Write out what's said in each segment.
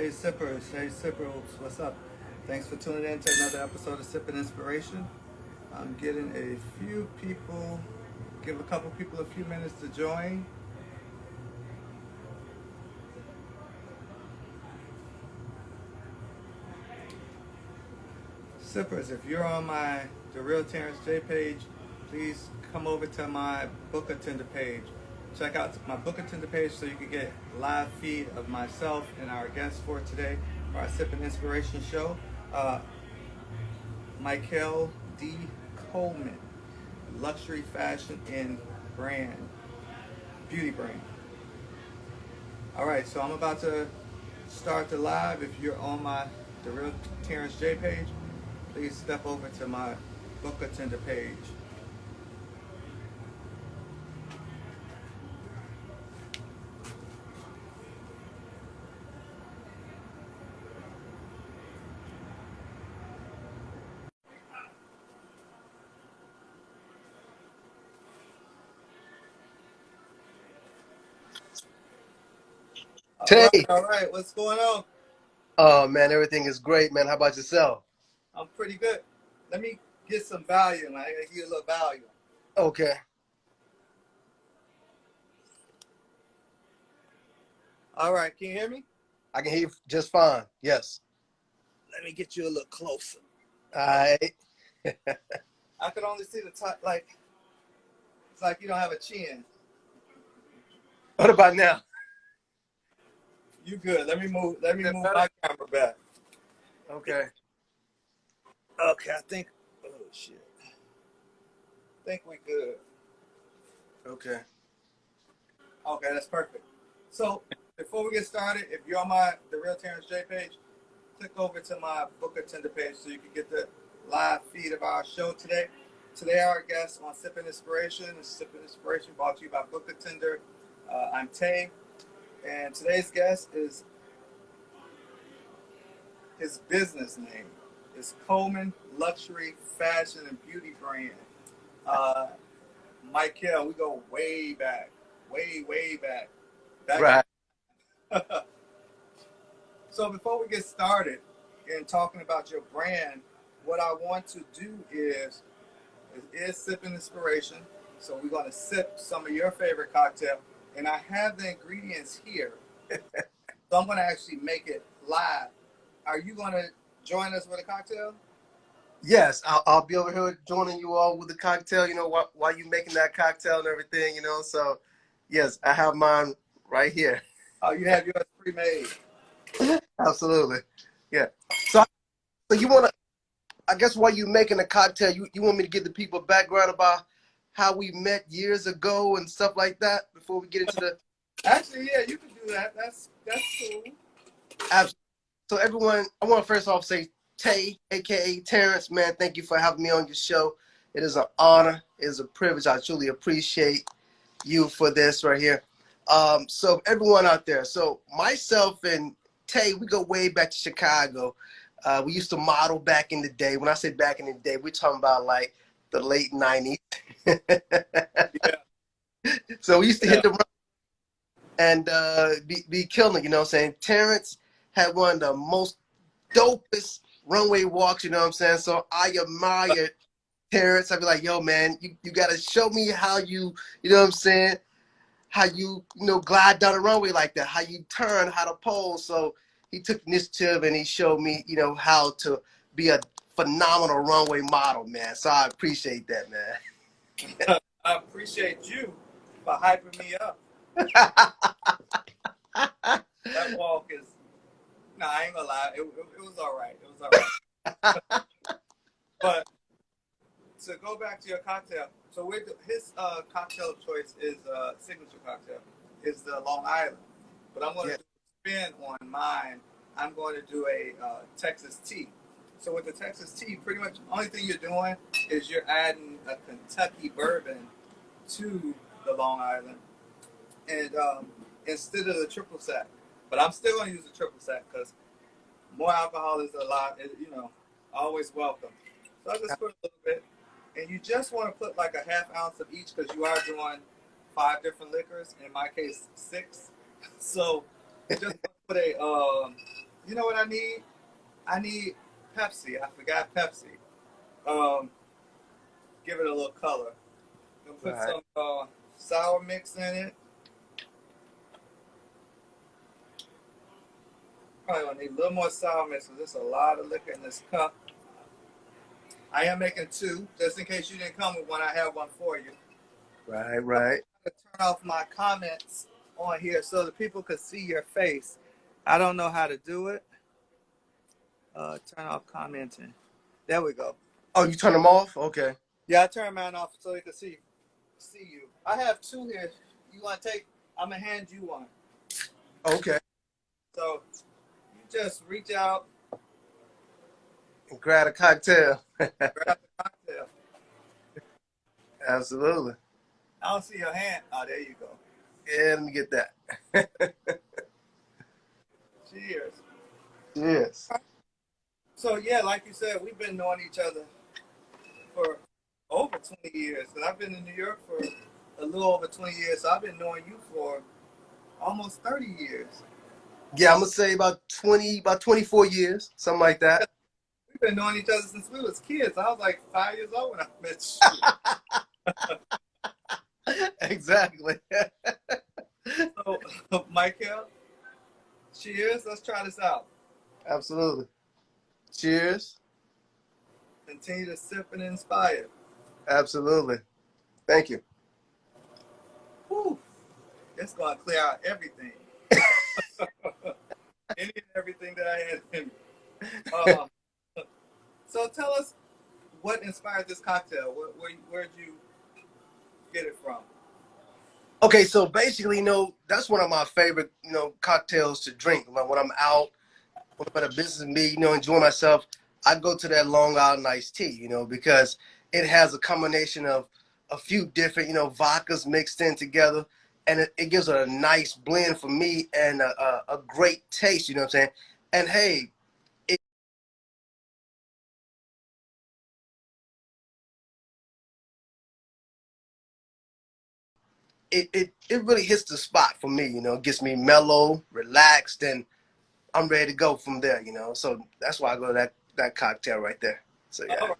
Hey sippers, what's up? Thanks for tuning in to another episode of Sipping Inspiration. I'm getting a few people, give a couple people a few minutes to join. Sippers, if you're on my The Real Terrence J page, please come over to my Book Attender page. Check out my Book Attender page so you can get live feed of myself and our guests for today for our Sipping Inspiration show. Uh, Michael D. Coleman, luxury fashion and brand, beauty brand. All right, so I'm about to start the live. If you're on my The Real Terrence J page, please step over to my Book Attender page. Tay, All right, what's going on? oh man, everything is great, man. How about yourself? I'm pretty good. Let me get some volume. I gotta give you a little volume. Okay, All right, can you hear me? I can hear you just fine. Yes. Let me get you a little closer. All right. I could only see the top, like it's like you don't have a chin. What about now? You good? Let me move. Let me Is that move better? my camera back. Okay. Okay, I think. Oh shit. I think we good. Okay. Okay, that's perfect. So before we get started, if you're on my The Real Terrence J page, click over to my Book Attender page so you can get the live feed of our show today. Today, our guest on Sipping Inspiration is Sipping Inspiration brought to you by Book Attender. I'm Tay, and today's guest is his business name is Coleman Luxury Fashion and Beauty Brand. Uh, Michael, we go way back, way back. Right. So before we get started in talking about your brand, what I want to do is sipping inspiration. So we're going to sip some of your favorite cocktail, and I have the ingredients here. So I'm going to actually make it live. Are you going to join us with a cocktail? Yes, I'll be over here joining you all with the cocktail. While you making that cocktail and everything. So yes, I have mine right here. Oh, you have yours pre-made. Absolutely. Yeah. So, so you want to? I guess while you making a cocktail, you want me to give the people background about how we met years ago and stuff like that before we get into the. Actually, yeah, you can do that. That's cool. Absolutely. So everyone, I want to first off say Tay, aka Terrence, man, thank you for having me on your show. It is an honor. It is a privilege. I truly appreciate you for this right here. So everyone out there, so myself and Tay, we go way back to Chicago. We used to model back in the day. When I say back in the day, we're talking about like the late 90s. Yeah, So we used to yeah. hit the and be killing it, you know what I'm saying? Terrence had one of the most dopest runway walks, you know what I'm saying? So I admire Terrence. I'd be like, yo, man, you got to show me how you know what I'm saying? How glide down the runway like that, how you turn, how to pose. So he took initiative and he showed me, how to be a phenomenal runway model, man. So I appreciate that, I appreciate you for hyping me up. That walk is. Nah, I ain't gonna lie. It was all right. It was all right. But to go back to your cocktail, so his cocktail choice is signature cocktail is the Long Island, but I'm going to Yeah. do a spin on mine. I'm going to do a Texas tea. So with the Texas tea, pretty much the only thing you're doing is you're adding a Kentucky bourbon to the Long Island, and instead of the triple sec. But I'm still going to use the triple sec because more alcohol is a lot, always welcome. So I just put a little bit, and you just want to put like a half ounce of each because you are doing 5 different liquors. In my case, 6. So just put a You know what I need? I need Pepsi. I forgot Pepsi. Um, give it a little color. I'm gonna put Right. some sour mix in it. Probably gonna need a little more sour mix because there's a lot of liquor in this cup. I am making two, just in case you didn't come with one. I have one for you. Right. Right. To turn off my comments on here so the people could see your face. I don't know how to do it. Turn off commenting. There we go. Oh, you turn them off? Okay. Yeah, I turned mine off so they could see you. I have two here. You want to take? I'm gonna hand you one. Okay. So you just reach out, And grab a cocktail. grab the cocktail. Absolutely. I don't see your hand. Oh, there you go. Yeah, let me get that. Cheers. Yes. So yeah, like you said, we've been knowing each other for over 20 years. And I've been in New York for a little over 20 years. So I've been knowing you for almost 30 years. Yeah, I'm gonna say about 24 years, something like that. We've been knowing each other since we was kids. I was like 5 years old when I met you. Exactly. So, Michael, cheers. Let's try this out. Absolutely. Cheers. Continue to sip and inspire. Absolutely. Thank you. Whew. It's going to clear out everything. Any and everything that I had in me. So tell us what inspired this cocktail. Where'd you get it from? Okay, so basically, that's one of my favorite, cocktails to drink. Like when I'm out, when I'm at a business meeting, enjoying myself, I go to that Long Island iced tea, because it has a combination of a few different, vodkas mixed in together, and it gives it a nice blend for me and a great taste, you know what I'm saying? And hey, it really hits the spot for me, it gets me mellow, relaxed, and I'm ready to go from there, So that's why I go to that cocktail right there. So yeah.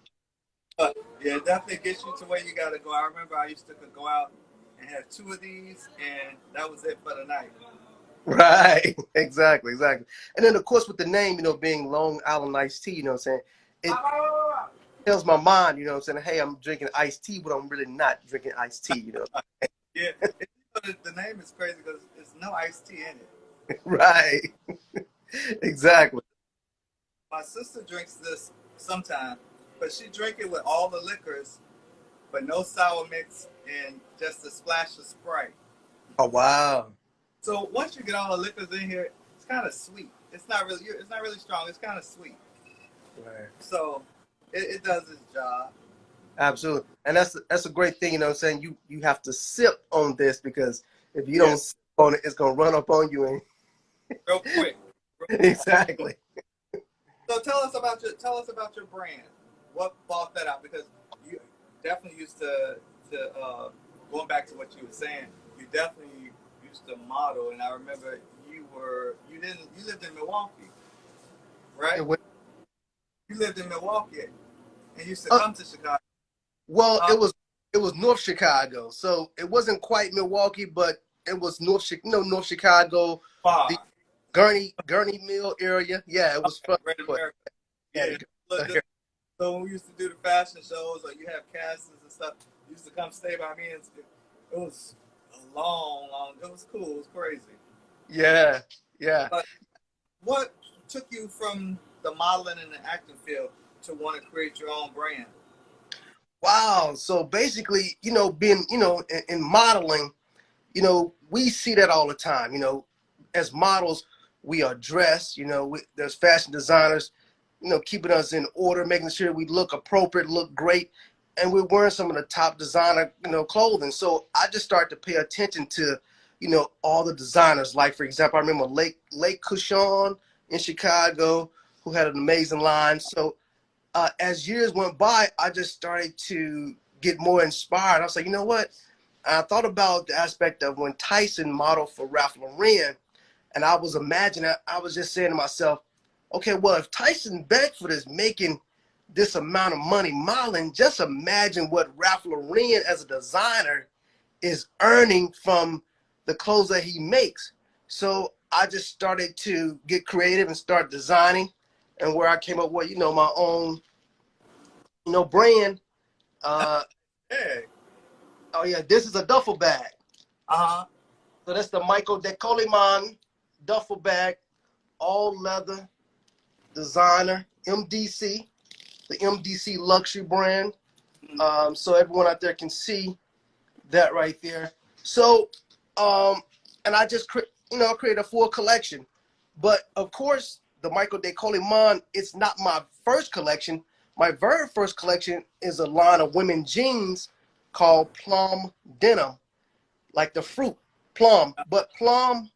Yeah, it definitely gets you to where you gotta go. I remember I used to go out and have two of these, and that was it for the night. Right. Exactly. And then of course with the name, being Long Island iced tea, you know what I'm saying? It tells my mind, you know what I'm saying, hey, I'm drinking iced tea, but I'm really not drinking iced tea. Yeah, the name is crazy because there's no iced tea in it. Right. Exactly. My sister drinks this sometimes, but she drink it with all the liquors, but no sour mix and just a splash of Sprite. Oh wow. So once you get all the liquors in here, it's kind of sweet. It's not really strong. It's kind of sweet. Right. So it does its job. Absolutely. And that's a great thing, you know what I'm saying? You have to sip on this because if you Yeah, don't sip on it, it's gonna run up on you and real quick. exactly. So tell us about your brand. What bought that out? Because you definitely used to going back to what you were saying. You definitely used to model, and I remember you lived in Milwaukee, right? You lived in Milwaukee and used to Uh, come to Chicago. well, Uh, it was North Chicago, so it wasn't quite Milwaukee, but it was North Chicago, the Far. Gurney Mill area. Yeah, it was fun. Great But America. yeah, Yeah. So when we used to do the fashion shows, or you have castings and stuff, you used to come stay by me, and it was a long. It was cool. It was crazy. yeah, yeah. But what took you from the modeling and the acting field to want to create your own brand? Wow. So basically, being, in modeling, we see that all the time. As models, we are dressed. There's fashion designers, keeping us in order, making sure we look appropriate, look great, and we're wearing some of the top designer, clothing. So I just started to pay attention to, all the designers. Like for example, I remember Lake Cushon in Chicago, who had an amazing line. So as years went by, I just started to get more inspired. I was like, you know what? I thought about the aspect of when Tyson modeled for Ralph Lauren, and I was imagining, I was just saying to myself, okay, well, if Tyson Beckford is making this amount of money modeling, just imagine what Ralph Lauren as a designer is earning from the clothes that he makes. So I just started to get creative and start designing, and where I came up with, my own, brand. Uh, Hey. oh yeah, this is a duffel bag. Uh-huh. So that's the Michael Coleman duffel bag, all leather, designer, MDC, the MDC luxury brand. So everyone out there can see that right there. So, and I just create a full collection. But of course, the Michael Coleman, it's not my first collection. My very first collection is a line of women jeans called Plum Denim, like the fruit plum. But plum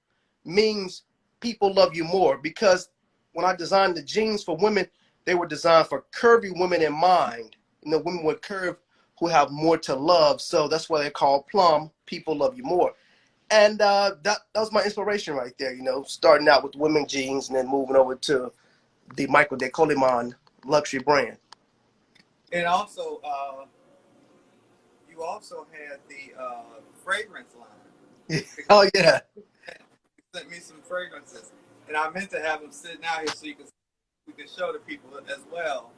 means people love you more, because when I designed the jeans for women, they were designed for curvy women in mind. Women with curve who have more to love. So that's why they're called plum. People love you more. And that was my inspiration right there, starting out with women jeans and then moving over to the Michael Coleman luxury brand. And also, you also had the fragrance line. Oh, yeah. You sent me some fragrances, and I meant to have them sitting out here so we can show the people as well,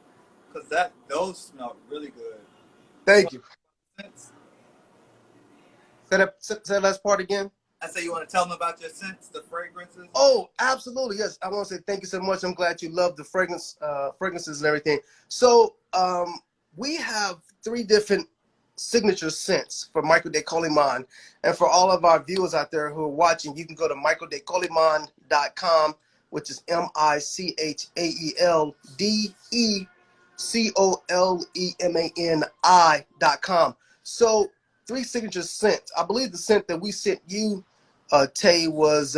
because those smell really good. Thank you. Scents? Say that last part again. I say, you want to tell them about your scents, the fragrances? Oh, absolutely. Yes. I want to say thank you so much. I'm glad you love the fragrances and everything. So we have 3 different signature scents for Michael Coleman. And for all of our viewers out there who are watching, you can go to michaeldecoleman.com, which is michaeldecoleman.com. So 3 signature scents. I believe the scent that we sent you, Tay, was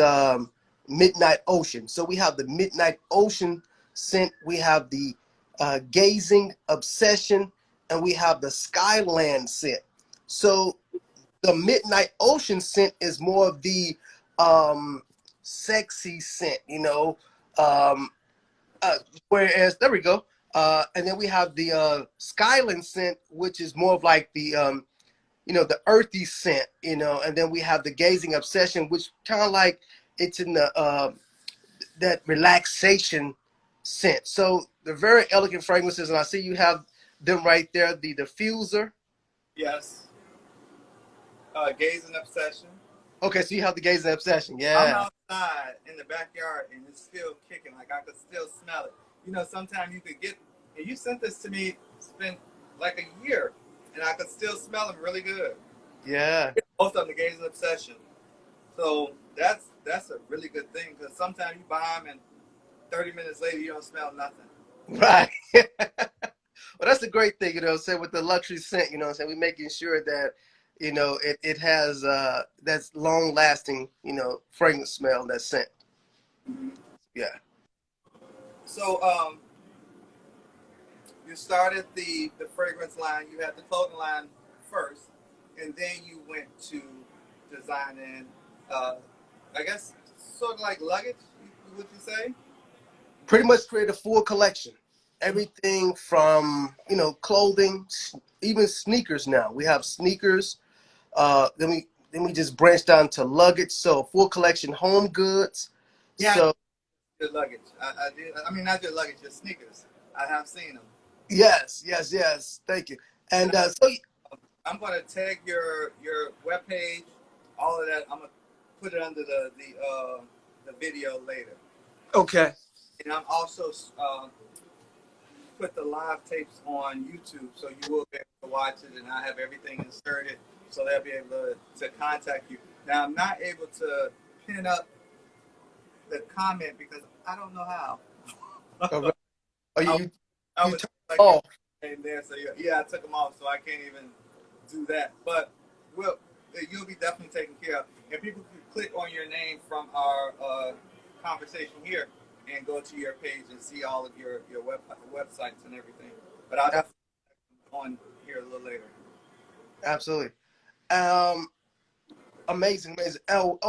Midnight Ocean. So we have the Midnight Ocean scent, we have the Gazing Obsession, and we have the Skyland scent. So the Midnight Ocean scent is more of the sexy scent, whereas, there we go. And then we have the Skyland scent, which is more of like the the earthy scent, and then we have the Gazing Obsession, which kind of like it's in the that relaxation scent. So they're very elegant fragrances, and I see you have them right there. The diffuser. Yes. Gazing obsession. Okay, so you have the Gazing Obsession. I'm Yeah. outside in the backyard and it's still kicking. Like I could still smell it. Sometimes you could get. And you sent this to me. It's been like a year, and I could still smell them really good. Yeah. Most of them, the Gazing obsession. So that's a really good thing, because sometimes you buy them and 30 minutes later you don't smell nothing. Right. Well, that's the great thing, say with the luxury scent, we're making sure that, it has that's long lasting, fragrance smell, that scent. Mm-hmm. Yeah. So you started the fragrance line. You had the clothing line first, and then you went to designing, I guess, sort of like luggage. Would you say? Pretty much create a full collection. Everything from, clothing, even sneakers now. We have sneakers. Then we just branched down to luggage. So full collection home goods. Yeah, So your luggage. I did. I mean, not your luggage, your sneakers. I have seen them. yes. Thank you. And so I'm gonna tag your webpage, all of that. I'm gonna put it under the video later. okay. And I'm also put the live tapes on YouTube, so you will be able to watch it, and I have everything inserted, so they'll be able to contact you. Now, I'm not able to pin up the comment because I don't know how. All right. Are I, you I you was turn like, it off? in there, so yeah, I took them off, so I can't even do that. But you'll be definitely taken care of, and people can click on your name from our conversation here and go to your page and see all of your websites and everything. But I'll definitely on here a little later. Absolutely. Um, amazing. Oh,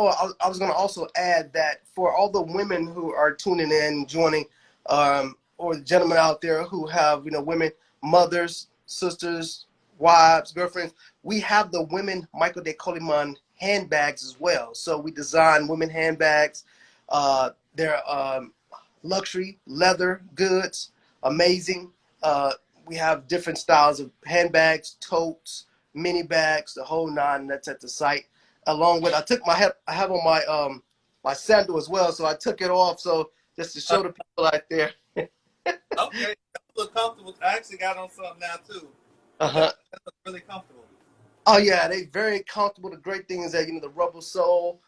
I was going to also add that for all the women who are tuning in, joining, or the gentlemen out there who have, women, mothers, sisters, wives, girlfriends, we have the women Michael Coleman handbags as well. So we design women handbags. They're luxury leather goods, amazing. We have different styles of handbags, totes, mini bags, the whole nine. That's at the site. Along with, I have on my sandal as well, so I took it off so just to show the people out there. Okay, that look comfortable. I actually got on something now too. That looks really comfortable. Oh yeah, they very comfortable. The great thing is that the rubber sole,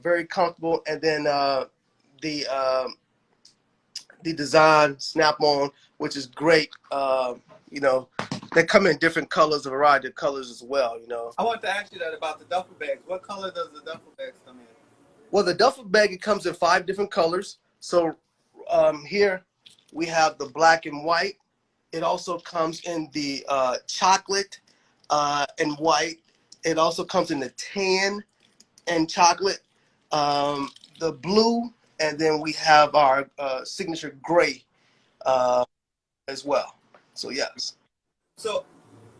very comfortable, and then the the design snap on, which is great. They come in different colors, a variety of colors as well. I wanted to ask you that about the duffel bags. What color does the duffel bags come in? Well, the duffel bag, it comes in 5 different colors. So here we have the black and white. It also comes in the chocolate and white. It also comes in the tan and chocolate, the blue, and then we have our signature gray as well. So yes. So,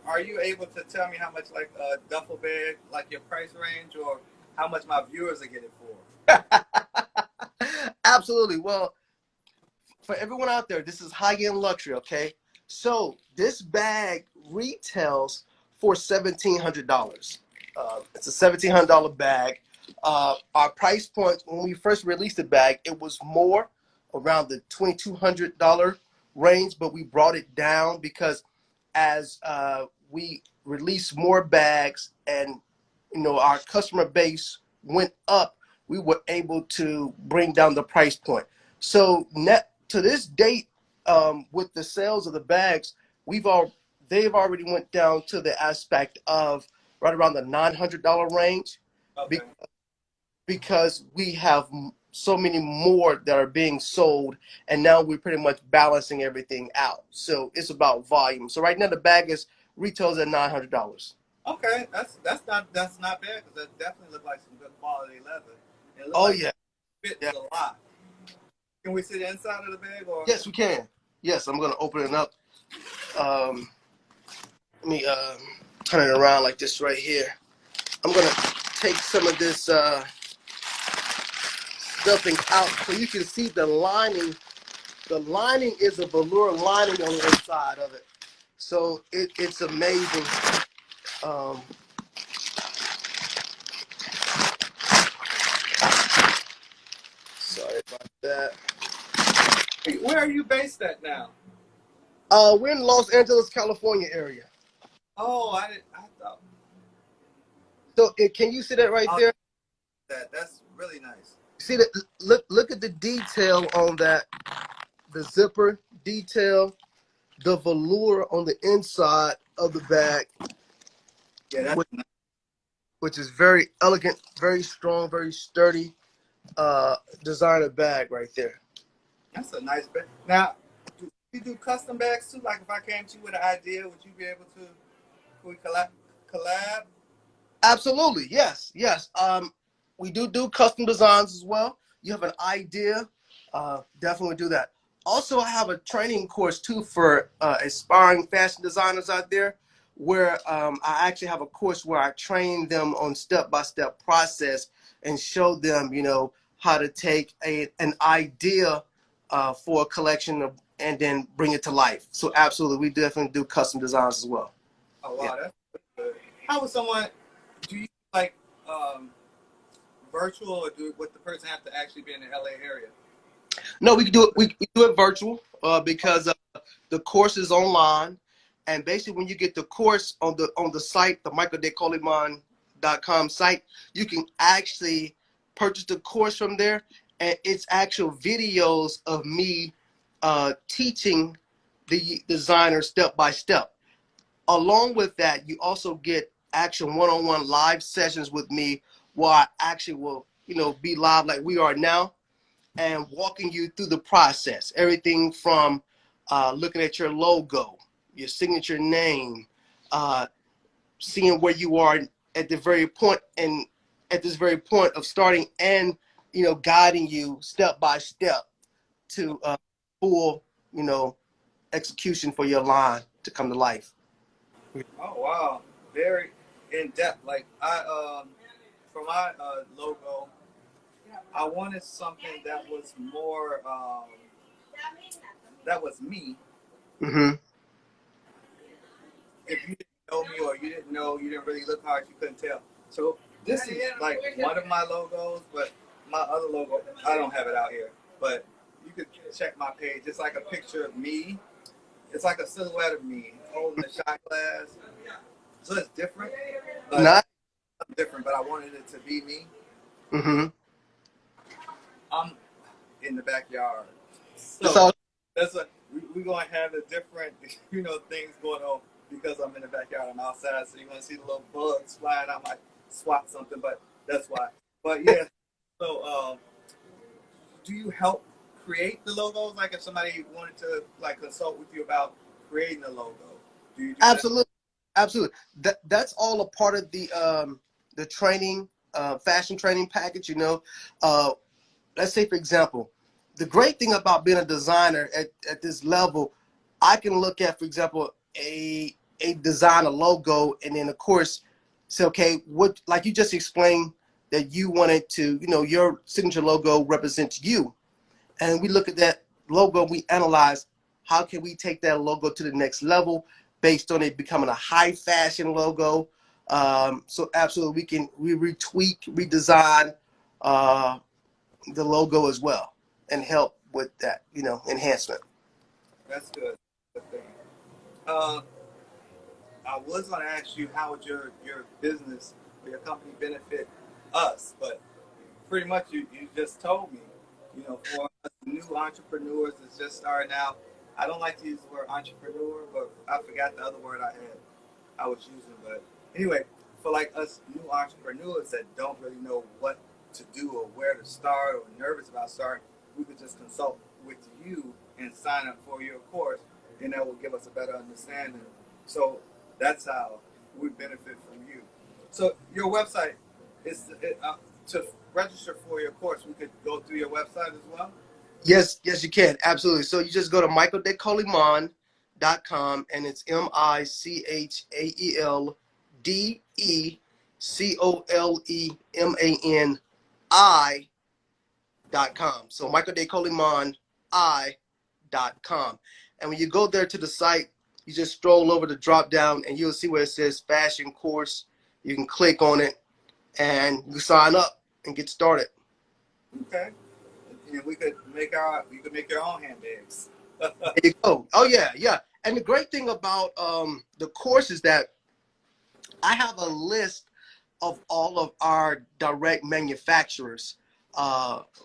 are you able to tell me how much like a duffel bag, like your price range, or how much my viewers are getting for? Absolutely. Well, for everyone out there, this is high-end luxury, okay? So this bag retails for $1,700. It's a $1,700 bag. Our price point when we first released the bag, it was more around the $2,200 range, but we brought it down because as we released more bags and our customer base went up, we were able to bring down the price point. So net to this date, with the sales of the bags, they've already went down to the aspect of right around the $900 range, Okay. because we have so many more that are being sold, and now we're pretty much balancing everything out. So it's about volume. So right now the bag retails at $900. Okay, that's not bad because that definitely looks like some good quality leather. It looks Oh like yeah, it fits yeah. a lot. Can we see the inside of the bag or? Yes, we can. Yes, I'm gonna open it up. Um, Let me turn it around like this right here. I'm gonna take some of this stuffing out so you can see the lining. The lining is a velour lining on the inside of it, so it's amazing. Um, Sorry about that. Where are you based at now? We're in Los Angeles, California area. Oh, I thought So can you see that right there? that's really nice. See that? Look at the detail on that. The zipper detail, the velour on the inside of the bag, Yeah, that's which, nice. which is very elegant, very strong, very sturdy designer bag right there. That's a nice bag. Now, do you do custom bags too? Like if I came to you with an idea, would you be able to? Could we collab? Absolutely, yes, yes. We do custom designs as well. You have an idea, definitely do that. Also, I have a training course too for aspiring fashion designers out there, where I actually have a course where I train them on step-by-step process and show them, how to take an idea for a collection and then bring it to life. So absolutely, we definitely do custom designs as well. Oh wow, Yeah. that's really good. How would someone? Do you like um, virtual, or would the person have to actually be in the LA area? No, we can do it. We do it virtual because the course is online, and basically when you get the course on the site, the michaeldecoleman.com site, you can actually purchase the course from there, and it's actual videos of me teaching the designer step by step. Along with that, you also get actual one-on-one live sessions with me, where I actually will, be live like we are now and walking you through the process. Everything from looking at your logo, your signature name, seeing where you are at the very point and at this very point of starting, and guiding you step by step to full, execution for your line to come to life. Oh wow, very in depth. Like for my logo, I wanted something that was more that was me. Mm-hmm. If you didn't know me or you didn't know, you didn't really look hard, you couldn't tell. So this is like one of my logos, but my other logo, I don't have it out here. But you could check my page. It's like a picture of me. It's like a silhouette of me holding a shot glass. So it's different, but Not. different. But I wanted it to be me. Mm-hmm. I'm in the backyard, It's so all. that's a we're gonna have a different things going on because I'm in the backyard. I'm outside, so you're gonna see the little bugs flying. I might swat something, but that's why. But yeah, so do you help create the logos? Like if somebody wanted to like consult with you about creating a logo, do you do that? Absolutely, absolutely. That's all a part of the training, fashion training package. Let's say for example, the great thing about being a designer at this level, I can look at, for example, a design a logo, and then of course say, okay, what, like you just explained that you wanted to, your signature logo represents you, and we look at that logo, we analyze how can we take that logo to the next level based on it becoming a high fashion logo. So absolutely, we retweak, redesign the logo as well, and help with that, enhancement. That's good. Good thing. Uh, I was going to ask you how would your business or your company benefit us, but pretty much you just told me. For us new entrepreneurs that's just starting out, I don't like to use the word entrepreneur, but I forgot the other word I was using. But anyway, for like us new entrepreneurs that don't really know what to do or where to start or nervous about starting, we could just consult with you and sign up for your course, and that will give us a better understanding. So that's how we benefit from you. So your website is to register for your course. We could go through your website as well. Yes, you can. Absolutely. So you just go to michaeldecoleman.com, and it's michaeldecoleman.com. So michaeldecoleman.com. And when you go there to the site, you just stroll over the drop down and you'll see where it says fashion course. You can click on it and you sign up and get started. Okay. And you could make your own handbags. There you go. Oh yeah, yeah. And the great thing about the course is that I have a list of all of our direct manufacturers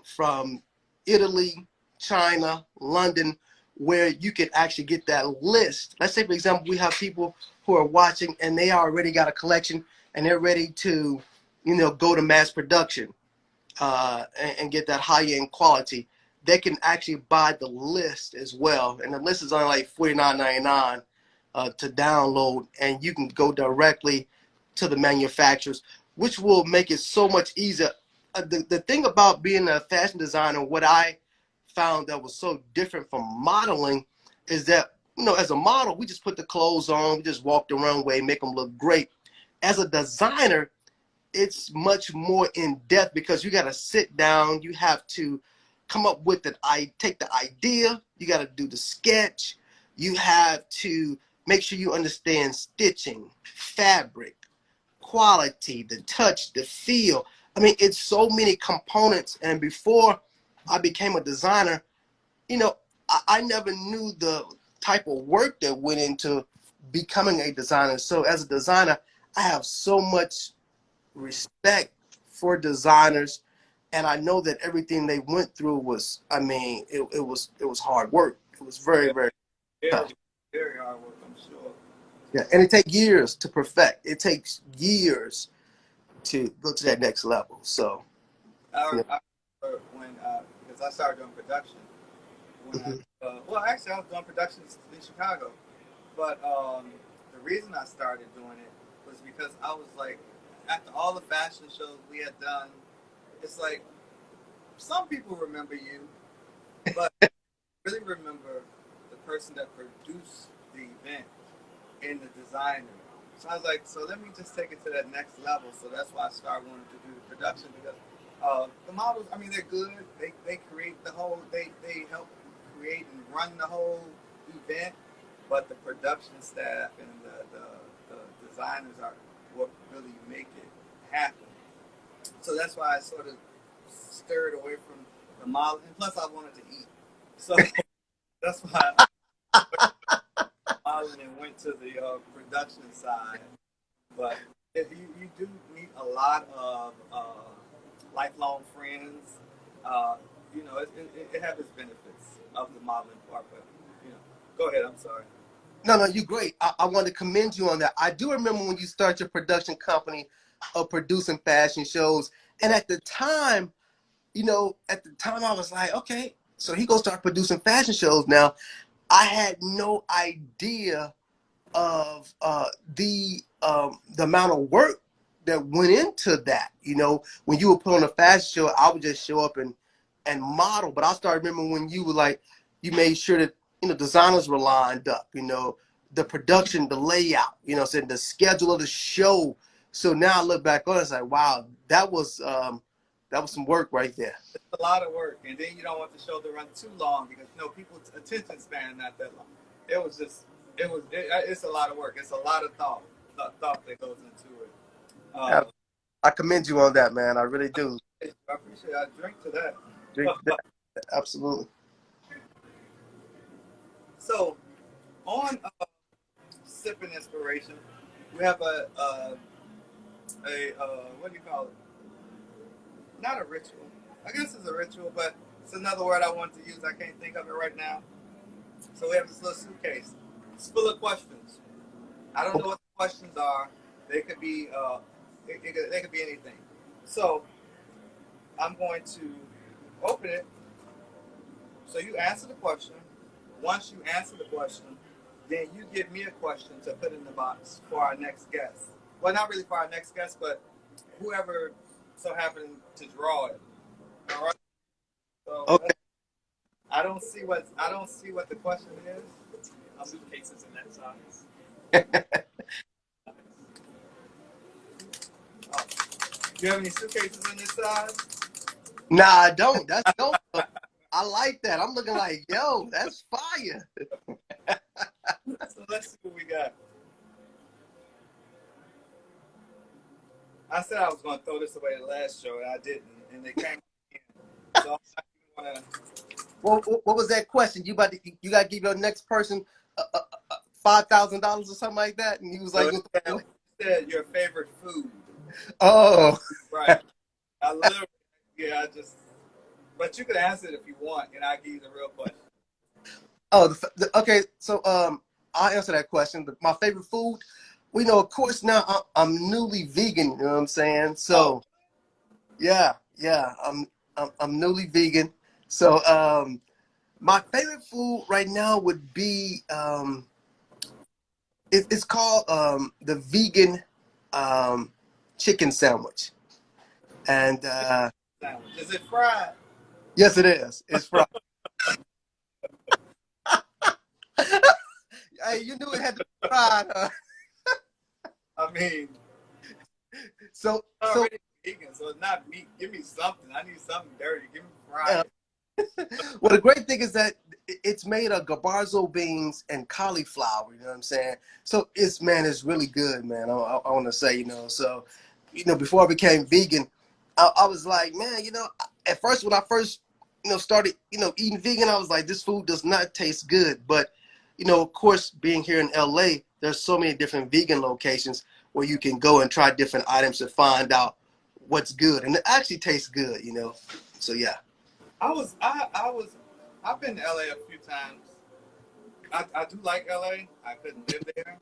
from Italy, China, London, where you can actually get that list. Let's say, for example, we have people who are watching and they already got a collection and they're ready to, go to mass production and get that high-end quality. They can actually buy the list as well, and the list is only like $49.99 to download, and you can go directly to the manufacturers, which will make it so much easier. The thing about being a fashion designer, what I found that was so different from modeling, is that as a model, we just put the clothes on, we just walk the runway, make them look great. As a designer, it's much more in depth because you got to sit down, you have to come up with take the idea, you got to do the sketch, you have to make sure you understand stitching, fabric, quality, the touch, the feel. I mean, it's so many components. And before I became a designer, you know, I never knew the type of work that went into becoming a designer. So as a designer, I have so much respect for designers, and I know that everything they went through was, I mean, it was hard work. It was very, Yeah, very very, tough. very hard work, I'm sure. Yeah, and it takes years to perfect. It takes years to go to that next level. So, you I remember when because I started doing production when know, well, actually I was doing productions in Chicago, but the reason I started doing it was because I was like, after all the fashion shows we had done, it's like some people remember you, but really remember the person that produced the event and the designer. So I was like, so let me just take it to that next level. So that's why I started wanting to do the production because the models, I mean, they're good. They create the whole, they help create and run the whole event, but the production staff and the designers are what really make it happen. So that's why I sort of stirred away from the model. And plus, I wanted to eat. So that's why modeling and went to the production side. But if you do meet a lot of lifelong friends. Uh, it has its benefits of the modeling part. But go ahead. I'm sorry. No, you're great. I want to commend you on that. I do remember when you started your production company of producing fashion shows. And at the time, I was like, okay, so he gonna start producing fashion shows now. I had no idea of the amount of work that went into that. When you would put on a fashion show, I would just show up and model. But I started remembering when you were like, you made sure that designers were lined up. The production, the layout. Saying the schedule of the show. So now I look back on it, it's like, wow, that was some work right there. It's a lot of work, and then you don't want the show to run too long because people's attention span not that long. It's a lot of work. It's a lot of thought that goes into it. I commend you on that, man. I really do. I appreciate it. I drink to that. Drink that. Absolutely. So, on Sipping Inspiration, we have a what do you call it? Not a ritual. I guess it's a ritual, but it's another word I want to use. I can't think of it right now. So we have this little suitcase. It's full of questions. I don't know what the questions are. They could be they could be anything. So I'm going to open it. So you answer the question. Once you answer the question, then you give me a question to put in the box for our next guest. Well, not really for our next guest, but whoever so happened to draw it. All right. So okay. I don't see what the question is. Suitcases in that size. Do you have any suitcases in this size? Nah, I don't. That's dope. I like that. I'm looking like, yo, that's fire. So let's see what we got. I said I was going to throw this away the last show, and I didn't, and they came in. So I'm not What was that question? You got to give your next person $5,000 or something like that, and he was like, you said your favorite food. Oh, right. I literally, but you could answer it if you want, and I'll give you the real question. Oh, okay. So I'll answer that question. My favorite food, of course now I'm newly vegan. You know what I'm saying? So, yeah, I'm newly vegan. So my favorite food right now would be it's called the vegan chicken sandwich, and is it fried? Yes, it is. It's fried. Hey, you knew it had to be fried, huh? I mean, so vegan, so it's not meat. Give me something. I need something dirty. Give me fried. Well, the great thing is that it's made of garbanzo beans and cauliflower. You know what I'm saying? So it's really good, man. I want to say, So, before I became vegan, I was like, man, at first when I first, started, eating vegan, I was like, this food does not taste good. But, of course, being here in LA, there's so many different vegan locations where you can go and try different items to find out what's good, and it actually tastes good, So yeah. I've been to LA a few times. I do like LA. I couldn't live there,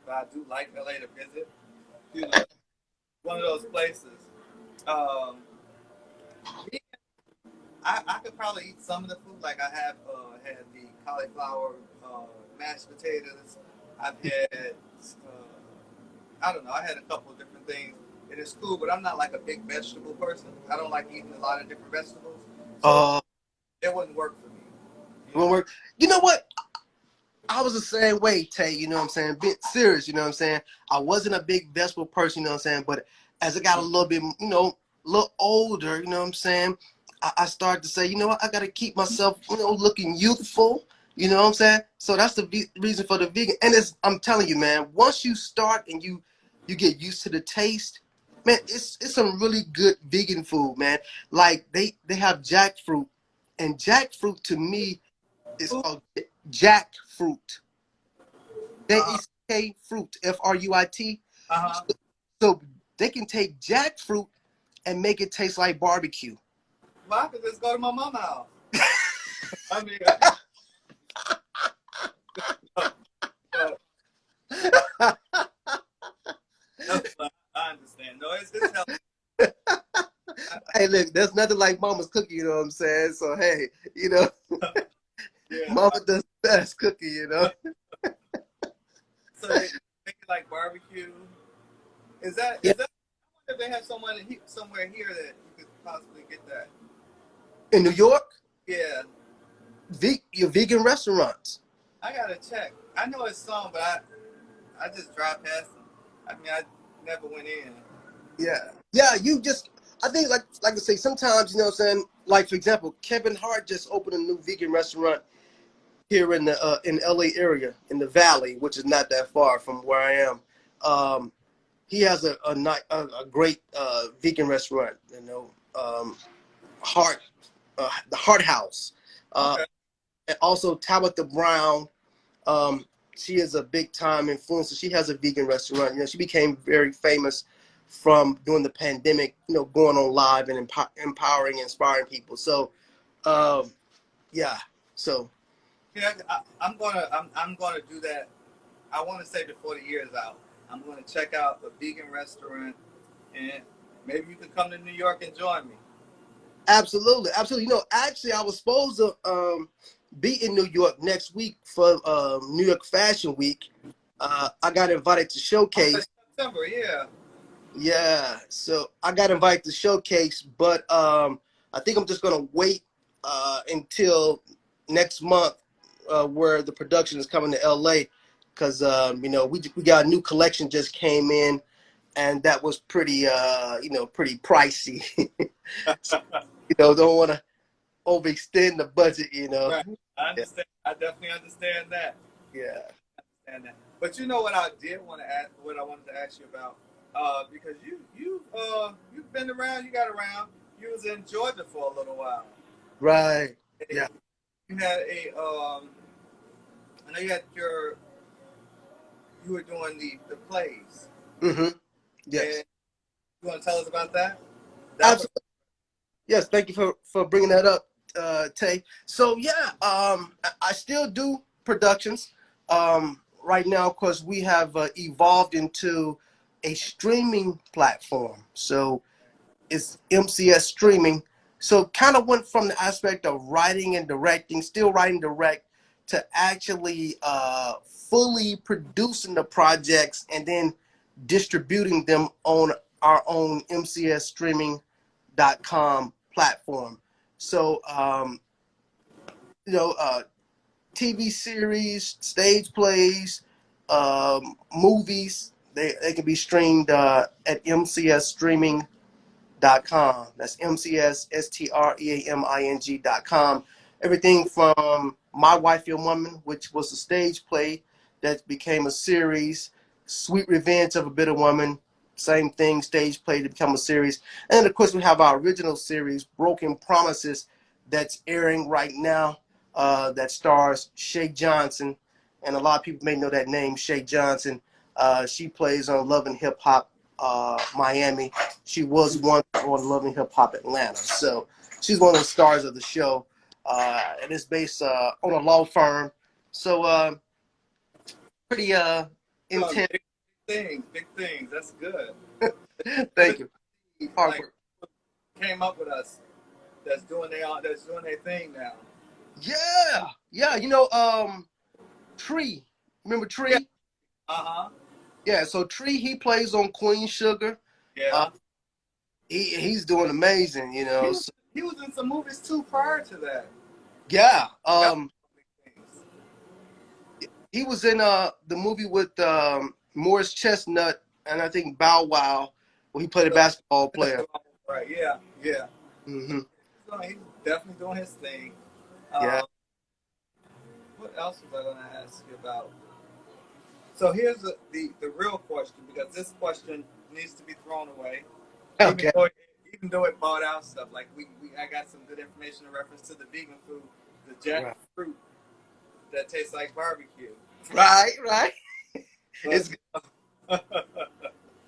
but I do like LA to visit. One of those places. I could probably eat some of the food. Like I have had the cauliflower mashed potatoes. I've had I don't know. I had a couple of different things. It is cool, but I'm not like a big vegetable person. I don't like eating a lot of different vegetables. So it wouldn't work for me. It won't work. You know what? I was the same way, Tay, you know what I'm saying? Being serious, you know what I'm saying? I wasn't a big vegetable person, you know what I'm saying? But as I got a little bit, a little older, you know what I'm saying? I started to say, you know what? I got to keep myself, looking youthful, you know what I'm saying? So that's the reason for the vegan. And I'm telling you, man, once you start and you get used to the taste, man, it's some really good vegan food, man. Like they have jackfruit, and jackfruit to me is called jackfruit. Uh-huh. J-A-C-K fruit, F-R-U-I-T. Uh-huh. So they can take jackfruit and make it taste like barbecue. Well, I could just go to my mama's house. I mean, I understand. No, it's healthy. Hey, look, there's nothing like mama's cookie, you know what I'm saying? So, hey, Yeah. mama does the best cookie, you know? So they make it like barbecue. Yeah. Is that? I wonder if they have somewhere here that you could possibly get that. In New York, Yeah, your vegan restaurants. I gotta check. I know it's some, but I just drive past them. I mean, I never went in. Yeah. Yeah, I think like I say, sometimes, you know what I'm saying? Like, for example, Kevin Hart just opened a new vegan restaurant here in the LA area, in the Valley, which is not that far from where I am. He has a great vegan restaurant, Heart, the Heart House. Okay. And also Tabitha Brown. She is a big time influencer. She has a vegan restaurant. She became very famous from during the pandemic, going on live and empowering, inspiring people. So, yeah. So, Yeah, I'm gonna do that. I want to say before the year is out. I'm gonna check out a vegan restaurant, and maybe you can come to New York and join me. absolutely, absolutely. Actually, I was supposed to be in New York next week for New York Fashion Week. I got invited to Oh, Showcase. it's September, yeah. Yeah, so I got invited to Showcase, but I think I'm just gonna wait until next month, where the production is coming to LA, because we got a new collection just came in, and that was pretty pretty pricey. So, don't want to overextend the budget. Right. I Yeah, understand. I definitely understand that. yeah. But you know what I did want to ask, what I wanted to ask you about, because you've been around, you got around, you was in Georgia for a little while. Right. Yeah. You had I know you were doing the plays, Mm-hmm. and Yes. you want to tell us about that? That was Absolutely. Yes, thank you for bringing that up, Tay. So yeah, I still do productions. Right now, of course, we have evolved into a streaming platform. So it's MCS streaming. So kind of went from the aspect of writing and directing, still writing direct, to actually fully producing the projects and then distributing them on our own MCSstreaming.com platform. So, TV series, stage plays, movies, they can be streamed at MCSstreaming.com. That's MCSstreaming.com. Everything from My Wife, Your Woman, which was a stage play that became a series. Sweet Revenge of a Bitter Woman, same thing, stage play to become a series. And of course, we have our original series, Broken Promises, that's airing right now, that stars Shay Johnson. And a lot of people may know that name, Shay Johnson. She plays on Love and Hip Hop Miami. She was one on Love and Hip Hop Atlanta. So she's one of the stars of the show. And it's based on a law firm. So pretty intense. big things. That's good. Thank you. Hard Like work. came up with us that's doing their thing now. Yeah. Yeah. Tree. Remember Yeah. Tree? Uh-huh. Yeah. So Tree, he plays on Queen Sugar. Uh, Yeah. he's doing amazing, He was So, he was in some movies too prior to that. yeah. That He was in the movie with Morris Chestnut and I think Bow Wow, where he played a basketball player. Right. Yeah. Yeah. Hmm. He's definitely doing his thing. Yeah. What else was I going to ask you about? So here's the real question, because this question needs to be thrown away, even Okay. though even though it bought out stuff. Like I got some good information in reference to the vegan food, the Right. jackfruit that tastes like barbecue. Right. Right. But It's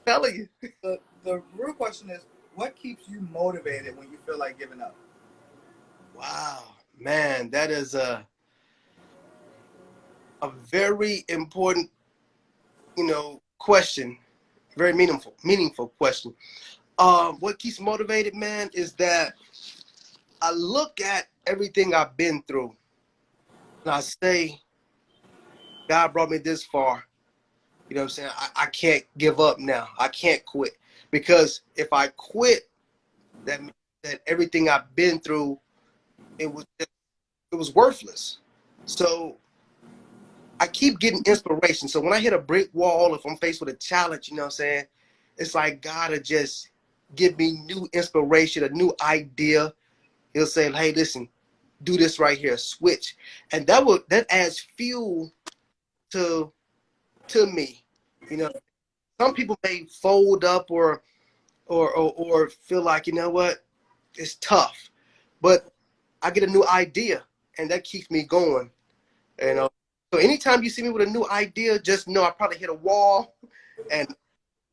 telling you. the real question is, what keeps you motivated when you feel like giving up? Wow, man, that is a very important, question. Very meaningful question. What keeps motivated, man, is that I look at everything I've been through and I say, God brought me this far. You know what I'm saying? I can't give up now. I can't quit. Because if I quit, that means that everything I've been through, it was worthless. So I keep getting inspiration. So when I hit a brick wall, if I'm faced with a challenge, you know what I'm saying? It's like God will just give me new inspiration, a new idea. He'll say, hey, listen, do this right here, switch. And that adds fuel to me. You know, some people may fold up or feel like, you know what, it's tough. But I get a new idea and that keeps me going. You know. So anytime you see me with a new idea, just know I probably hit a wall, and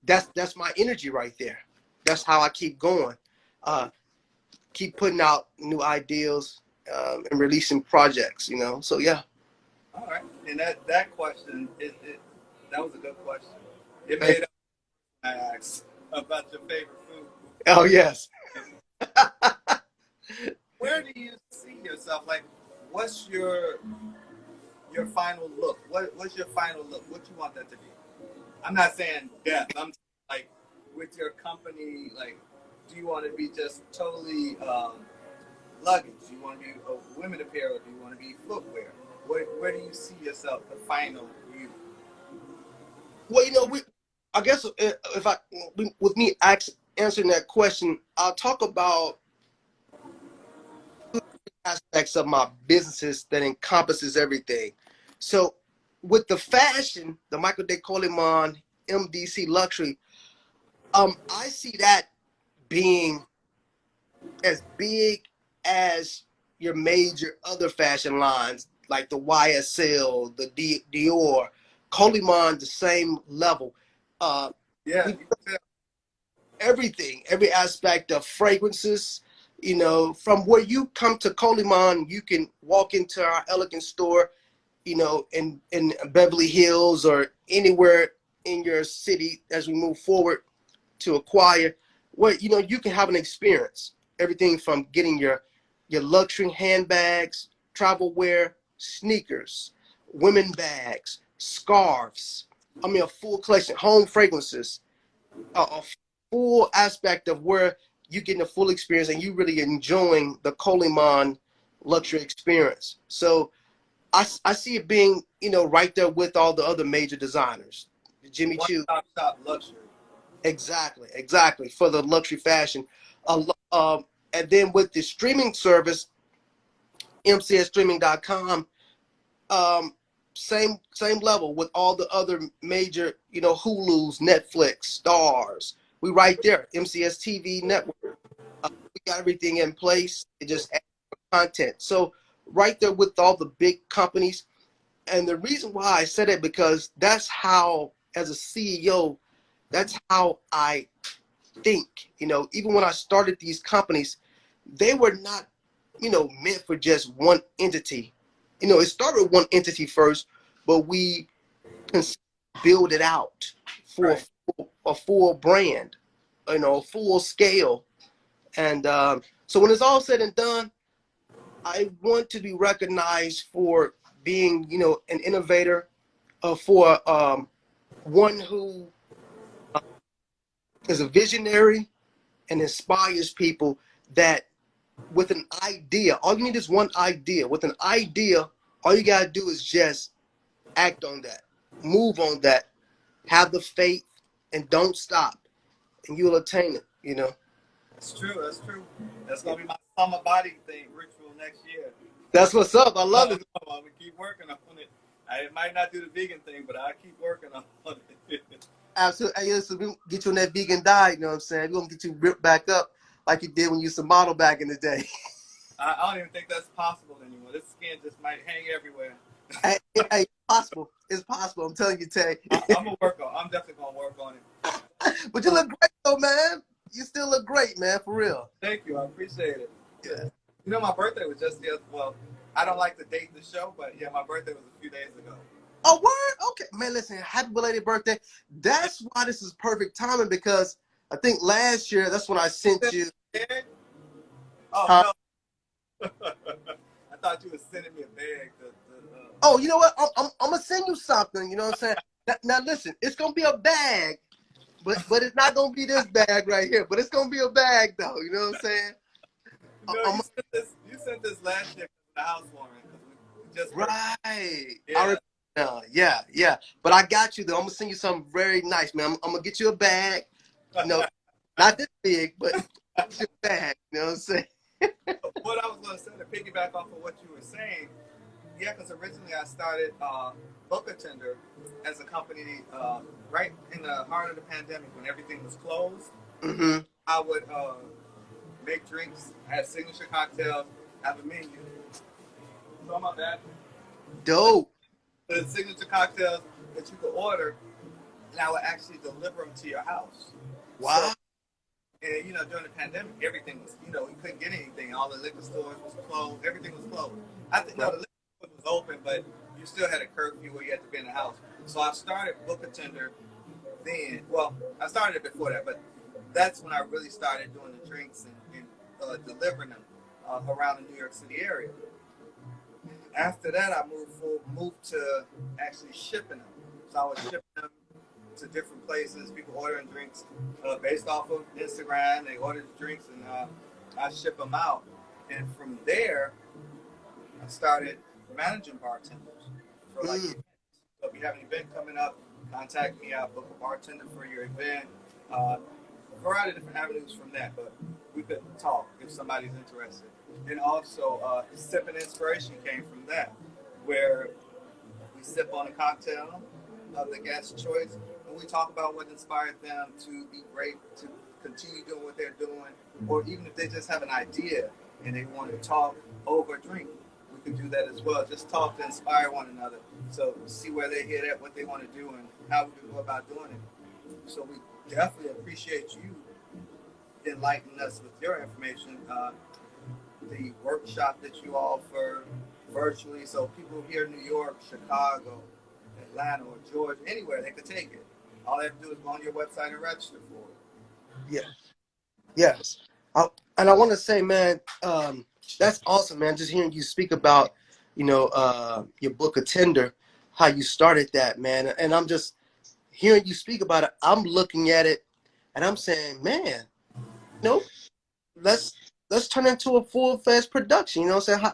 that's my energy right there. That's how I keep going. Keep putting out new ideas and releasing projects. So yeah. All right, and that question that was a good question. It Thank made up when I asked about your favorite food. you. Oh yes. Where do you see yourself? Like, what's your final look? What's your final look? What you want that to be? I'm not saying death. I'm like, with your company. Like, do you want to be just totally luggage? Do you want to be women apparel? Do you want to be footwear? Where do you see yourself? The final you. Well, I guess if I with me answering that question, I'll talk about aspects of my businesses that encompasses everything. So with the fashion, the Michael Coleman MDC luxury, I see that being as big as your major other fashion lines like the YSL, the Dior, Coleman, the same level. Yeah, We everything, every aspect of fragrances. From where you come to Coleman, you can walk into our elegant store, in Beverly Hills or anywhere in your city as we move forward to acquire, where you can have an experience. Everything from getting your luxury handbags, travel wear, sneakers, women bags, scarves. I mean, a full collection, home fragrances, a full aspect of where you're getting a full experience and you really enjoying the Coleman luxury experience. So I see it being, right there with all the other major designers. Jimmy one Choo. stop shop luxury. Exactly. For the luxury fashion. And then with the streaming service, mcsstreaming.com, same level with all the other major, Hulu's, Netflix, Stars. We right there, MCS TV network. We got everything in place. It just adds content. So right there with all the big companies. And the reason why I said it, because that's how, as a CEO, that's how I think. Even when I started these companies, they were not, meant for just one entity. It started with one entity first, but we build it out for Right. a full brand, full scale. And so when it's all said and done, I want to be recognized for being, an innovator, for one who is a visionary and inspires people that with an idea, all you need is one idea. With an idea, all you got to do is just Act on that. Move on that. Have the faith and don't stop, and you'll attain it. You know. That's true. That's true. That's gonna be my summer body thing ritual next year. That's what's up. I love it. I'm gonna keep working on it. I might not do the vegan thing, but I keep working on it. Absolutely. Hey, listen, we get you on that vegan diet. You know what I'm saying? We're gonna get you ripped back up like you did when you used to model back in the day. I don't even think that's possible anymore. This skin just might hang everywhere. Hey, it's possible. It's possible. I'm telling you, Tay. I'm definitely gonna work on it. But you look great, though, man. You still look great, man. For real. Thank you. I appreciate it. Yeah. You know, my birthday was just the other. Well, I don't like to date the show, but yeah, my birthday was a few days ago. Oh, word? Okay. Man, listen, happy belated birthday. That's why this is perfect timing, because I think last year, that's when I sent you. Oh, Huh? no. I thought you were sending me a bag. Oh, you know what? I'm going to send you something. You know what I'm saying? Now, listen, it's going to be a bag, but it's not going to be this bag right here. But it's going to be a bag, though. You know what I'm saying? No, you sent this last year to the housewarming. We just Right. yeah. Yeah. But I got you, though. I'm going to send you something very nice, man. I'm going to get you a bag. You know, not this big, but get you a bag. You know what I'm saying? What I was going to say to piggyback off of what you were saying, yeah, because originally I started Book Attender as a company right in the heart of the pandemic when everything was closed. Mm-hmm. I would make drinks, have signature cocktails, have a menu. So my bad. Dope. The signature cocktails that you could order, and I would actually deliver them to your house. Wow. So, and you know, during the pandemic, everything was, you know, we couldn't get anything. All the liquor stores was closed. Everything was closed. I think no, the liquor store was open, but you still had a curfew where you had to be in the house. So I started Book Attender then. Well, I started it before that, but that's when I really started doing the drinks and delivering them around the New York City area. After that, I moved to actually shipping them. So I was shipping them to different places. People ordering drinks based off of Instagram. They order the drinks and I ship them out. And from there, I started managing bartenders for like events. So if you have an event coming up, contact me. I'll book a bartender for your event. A variety of different avenues from that, but we could talk if somebody's interested. And also, Sip and Inspiration came from that, where we sip on a cocktail of the guest choice, and we talk about what inspired them to be great, to continue doing what they're doing, or even if they just have an idea and they want to talk over a drink, we can do that as well. Just talk to inspire one another. So see where they hit at, what they want to do, and how we can go about doing it. So we definitely appreciate you enlightening us with your information. The workshop that you offer virtually, so people here in New York, Chicago, Atlanta, or Georgia, anywhere, they could take it. All they have to do is go on your website and register for it. Yeah. Yes. And I want to say, man, that's awesome, man. Just hearing you speak about, you know, your Book Attender, how you started that, man. And I'm just hearing you speak about it. I'm looking at it, and I'm saying, man, you know, let's turn it into a full-fledged production. You know what I'm saying?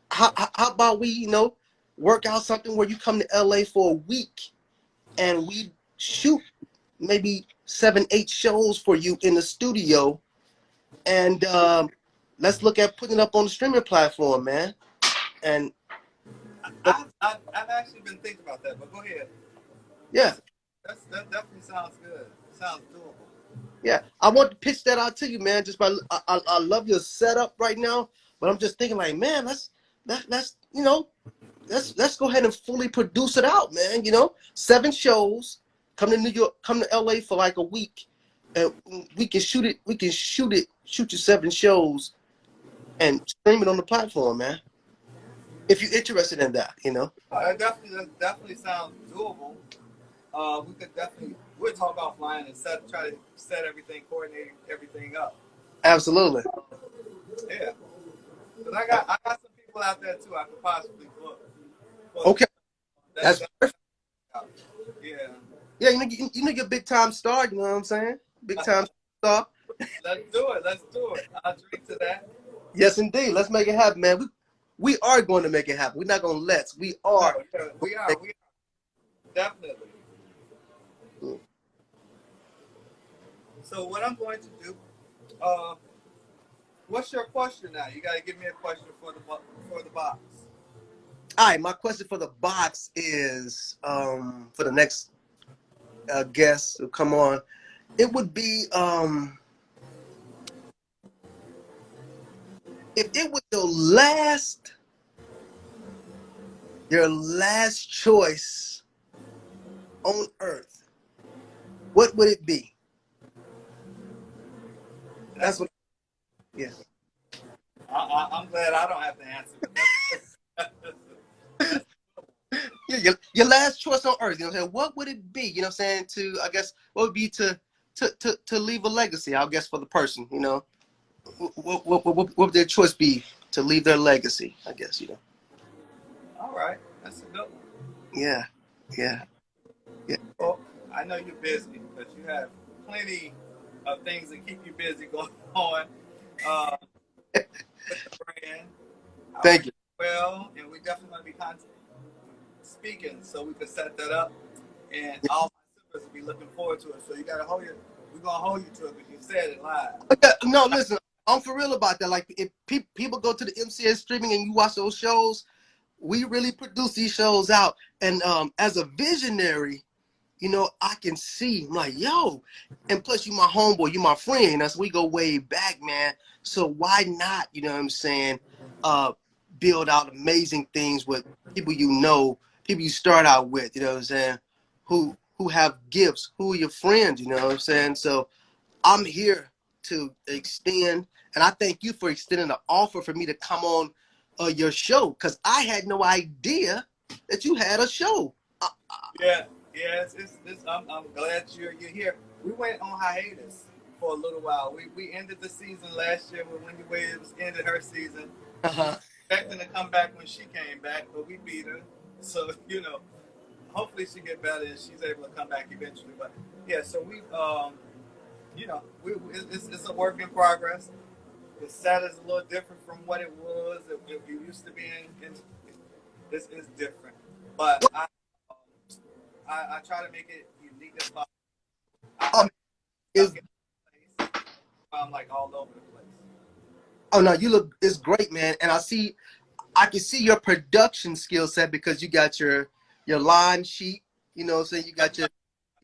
How about we, you know, work out something where you come to LA for a week and we shoot maybe 7-8 shows for you in the studio, and let's look at putting it up on the streaming platform, man. And I've actually been thinking about that, but go ahead. yeah, That definitely sounds good. It sounds doable. yeah, I want to pitch that out to you, man. Just by I love your setup right now, but I'm just thinking like, man, let's you know, let's go ahead and fully produce it out, man. You know, 7 shows. Come to New York, come to LA for like a week, and we can shoot it. We can shoot you 7 shows, and stream it on the platform, man. If you're interested in that, you know. That definitely sounds doable. We'll talk offline and try to set everything, coordinate everything up. Absolutely. Yeah, because I got some people out there too I could possibly book. Okay, that's perfect. Yeah. Yeah, you know your big time star. You know what I'm saying? Big time star. Let's do it. I'll drink to that. Yes, indeed. Let's make it happen, man. we are going to make it happen. We're not going to let's. We No, are. yeah, we are definitely. Mm. So what I'm going to do, uh, what's your question now? You got to give me a question for the box. All right, my question for the box is for the next guest who come on. It would be if it was your last choice on earth, what would it be? That's what. Yeah. I'm glad I don't have to answer. That's Yeah, your last choice on earth, you know what I'm saying? What would it be? You know what I'm saying? To I guess what would be to leave a legacy, I guess, for the person, you know. What would their choice be to leave their legacy, I guess, you know. all right. That's a good one. Yeah. Yeah. Yeah. Well, I know you're busy, but you have plenty of things that keep you busy going on uh, with the brand. I Thank wish you. you well, and we definitely going to be speaking so we can set that up, and all my sippers will be looking forward to it. So you got to hold your, we're going to hold you to it because you said it live. Yeah, no, listen, I'm for real about that. Like, if people go to the MCS streaming and you watch those shows, we really produce these shows out. And as a visionary, you know, I can see, I'm like, yo, and plus you my homeboy, you my friend. That's we go way back, man. So why not, you know what I'm saying, build out amazing things with people you know, people you start out with, you know what I'm saying, who have gifts, who are your friends, you know what I'm saying? So I'm here to extend, and I thank you for extending the offer for me to come on your show, because I had no idea that you had a show. Yeah, yeah. I'm glad you're here. We went on hiatus for a little while. We ended the season last year when Wendy Williams ended her season. Uh-huh. Expecting to come back when she came back, but we beat her. So hopefully she get better and she's able to come back eventually. But yeah, so it's a work in progress. The set is a little different from what it was. It used to be in this is different, but I try to make it unique as possible. Um, I'm is stuck in a place. I'm like all over the place. Oh no, you look, it's great, man. And I can see your production skill set because you got your line sheet, you know what I'm saying? You got your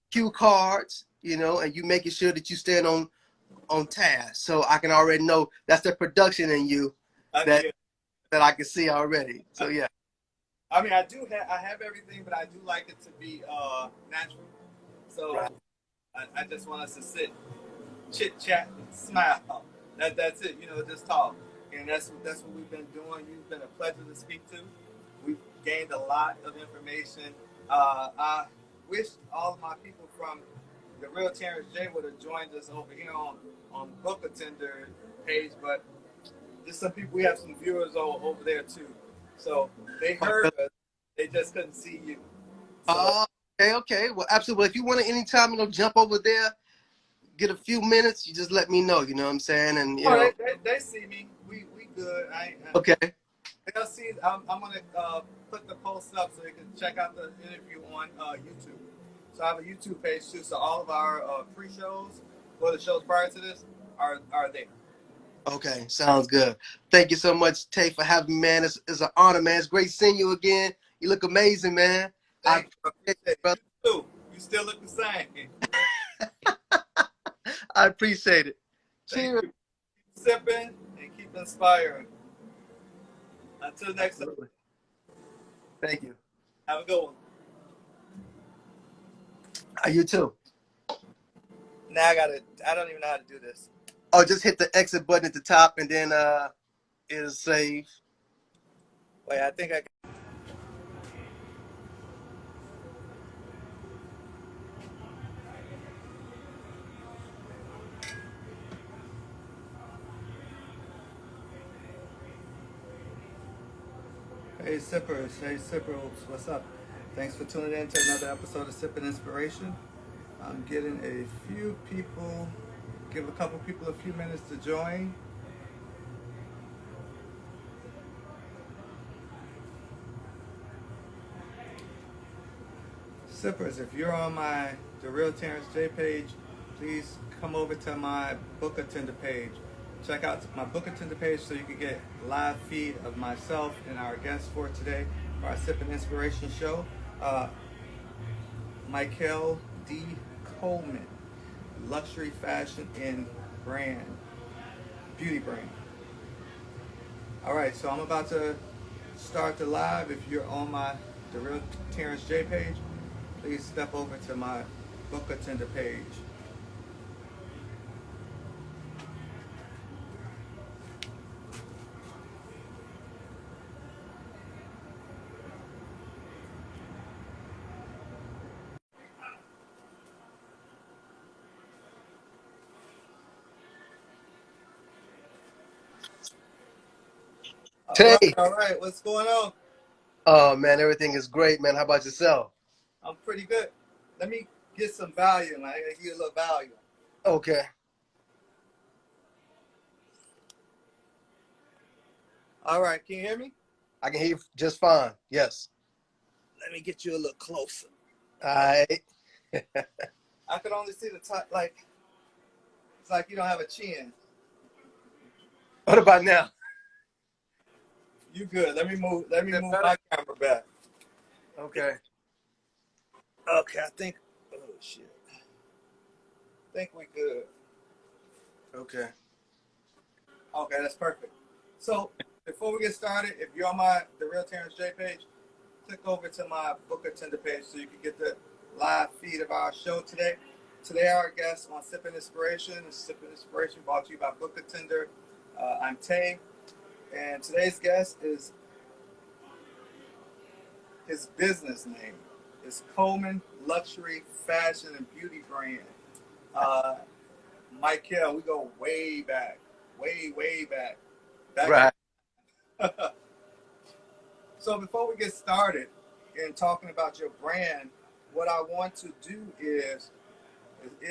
cue cards, you know, and you making sure that you stand on task. So I can already know that's the production in you that Yeah. that I can see already. So yeah. I mean, I have everything, but I do like it to be natural. So Right. I just want us to sit, chit chat, and smile. That's it. Just talk, and that's what we've been doing. You've been a pleasure to speak to. We've gained a lot of information. I wish all of my people from the Real Terrence J would have joined us over here on Book Attender page, but just some people, we have some viewers over there too. So they heard us, they just couldn't see you. So Okay. Well, absolutely. If you want to anytime, jump over there, get a few minutes, you just let me know, you know what I'm saying? And they see me. We good. Okay. They'll see. I'm gonna put the post up so they can check out the interview on YouTube. So I have a YouTube page too. So all of our pre-shows or the shows prior to this are there. Okay, sounds good. Thank you so much, Tay, for having me, man. It's an honor, man. It's great seeing you again. You look amazing, man. I Thank you. appreciate Appreciate it, brother. it. You too. You still look the same. I appreciate it. Thank Cheers. you. Keep sipping and keep inspiring. Until next time, Absolutely. Thank you. have a good one. You too. Now I don't even know how to do this. Oh, just hit the exit button at the top and then it'll save. Wait, I think I. Hey sippers, hey sippers, what's up? Thanks for tuning in to another episode of Sipping Inspiration. I'm getting a few people, give a couple people a few minutes to join. Sippers, if you're on my The Real Terrence J page, please come over to my Book Attender page. Check out my Book Attender page so you can get live feed of myself and our guests for today for our Sip and Inspiration show. Michael D. Coleman, luxury fashion and brand, beauty brand. All right, so I'm about to start the live. If you're on my The Real Terrence J page, please step over to my Book Attender page. Tay. All right, what's going on? Oh man, everything is great, man. How about yourself? I'm pretty good. Let me get some value, man. I gotta give you a little value. Okay. All right, can you hear me? I can hear you just fine. Yes. Let me get you a little closer. All right. I can only see the top, like, it's like you don't have a chin. What about now? You good. Let me move my camera back. Okay. Okay, I think, oh shit. I think we good. Okay. Okay, that's perfect. So before we get started, if you're on my The Real Terrence J page, click over to my Book Attender page so you can get the live feed of our show today. Today our guest on Sip and Inspiration. Sip and Inspiration brought to you by Book Attender. I'm Tay, and today's guest is his business name is Coleman Luxury Fashion and Beauty Brand. Michael, we go way back, way back. Right. So before we get started in talking about your brand, what I want to do is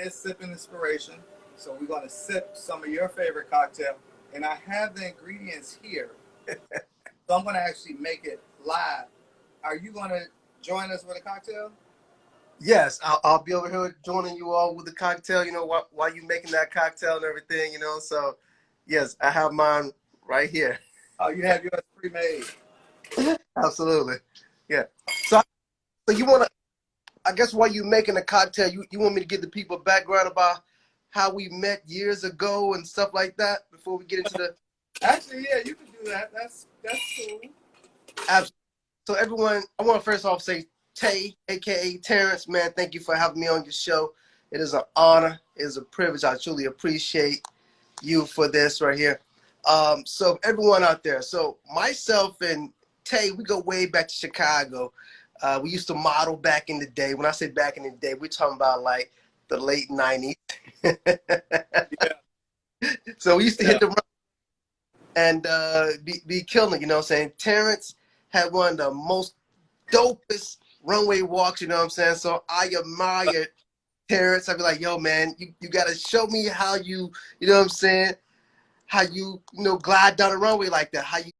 Sip and Inspiration. So we're going to sip some of your favorite cocktail, and I have the ingredients here. So I'm going to actually make it live. Are you going to join us with a cocktail? Yes, I'll be over here joining you all with the cocktail. You know, while you making that cocktail and everything. You know, so yes, I have mine right here. Oh, you have yours pre-made. Absolutely. Yeah. So you want to? I guess while you making a cocktail, you want me to give the people background about how we met years ago and stuff like that before we get into the. Actually, yeah, you can do that. That's cool. Absolutely. So everyone, I want to first off say Tay, aka Terrence, man, thank you for having me on your show. It is an honor. It is a privilege. I truly appreciate you for this right here. So everyone out there, so myself and Tay, we go way back to Chicago. We used to model back in the day. When I say back in the day, we're talking about like the late 90s. Yeah. So we used to hit the road and be killing it, you know what I'm saying? Terrence had one of the most dopest runway walks, you know what I'm saying? So I admire Terrence. I'd be like, yo, man, you got to show me how you know what I'm saying? How you know, glide down the runway like that. How you